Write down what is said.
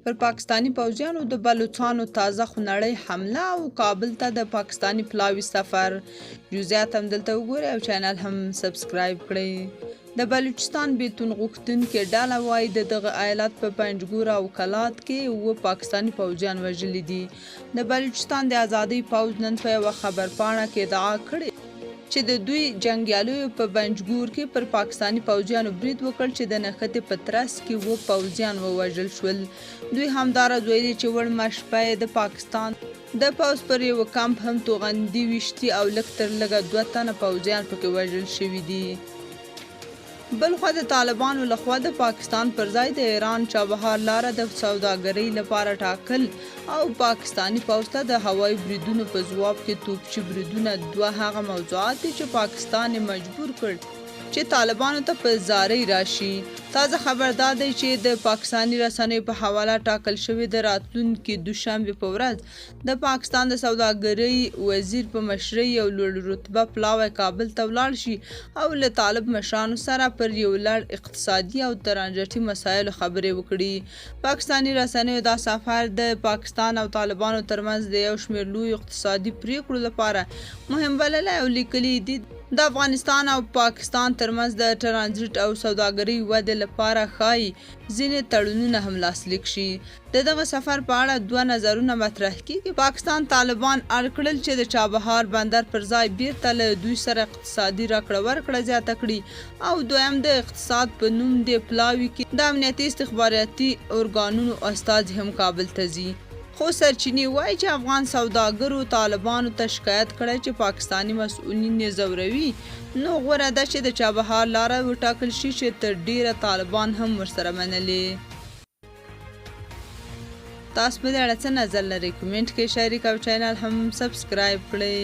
پر پاکستانی پوځیانو د بلوچستان تازه خونړۍ حمله او کابل ته د پاکستانی پلاوي سفر. جزئیات هم دلته وګورئ او چینل هم سبسکرایب کړئ. د بلوچستان بیتون غوښتونکې ډله وایي د دغه ایالت په پنجګور او کلات کې 7 پاکستانی پوځیان وژلي دي. د بلوچستان د ازادۍ پوځ نن په یوه خبرپاڼه کې ادعا کړې چې د دوی جنګیالیو په پنجګور کې پر پاکستانی پوځیانو برید وکړ چې د نښتې په ترڅ کې 7 پوځیان ووژل شول. دوی همداراز ویلي چې وړمه شپه د پاکستان د پوځ پر یوه کمپ هم توغندي ویشتي او لږ تر لږه 2 تنه پوځیان پکې وژل شوي دي. بلخوا د طالبانو لخوا د پاکستان پر ځای د ایران چابهار لاره د سوداګرۍ لپاره ټاکل او پاکستانی پوځ ته د هوایي بریدونو په ځواب کې توپچي بریدونه 2 هغه موضوعات دي چې پاکستان یې مجبور کړ چې طالبانو ته په زارۍ راشي. تازه خبر دا دی چې د پاکستانی رسنیو په حواله ټاکل شوی د راتلونکي دوشنبې په ورځ د پاکستان د سوداګرۍ وزیر په مشرۍ یو لوړ رتبه پلاوی کابل ته ولاړ شي او له طالب مشرانو سره پر یو لړ اقتصادي او ترانزیتي مسایلو خبرې وکړي. پاکستانی رسنیو دا سفر د پاکستان او طالبانو ترمنځ د یو شمېر لویو اقتصادي پریکړو لپاره مهم بللی او لیکلي دي د افغانستان او پاکستان ترمنځ د ترانزیت او سوداګرۍ ودې لپاره ښایي ځینې تړونونه هم لاسلیک شي. د دغه سفر په اړه 2 نظرونه مطرح کیږي. پاکستان طالبان اړ کړل چې د چابهار بندر پر ځای بیرته له دوی سره اقتصادي راکړه ورکړه زیاته کړي او دویم د اقتصاد په نوم د پلاوي کې د امنیتي استخباراتي ارګانونو استازي هم کابل ته ځي. خو سرچینې وایي چې افغان سوداګرو طالبانو ته شکایت کړی چې پاکستانی مسؤلین یې ځوروي. نو غوره ده چې د چابهار لاره وټاکل شي چې تر ډیره طالبان هم ورسره منلې. تاسو په دې اړه څه نظر لرئ؟ کومنټ کې شریک او چینل هم سبسکرایب کړئ.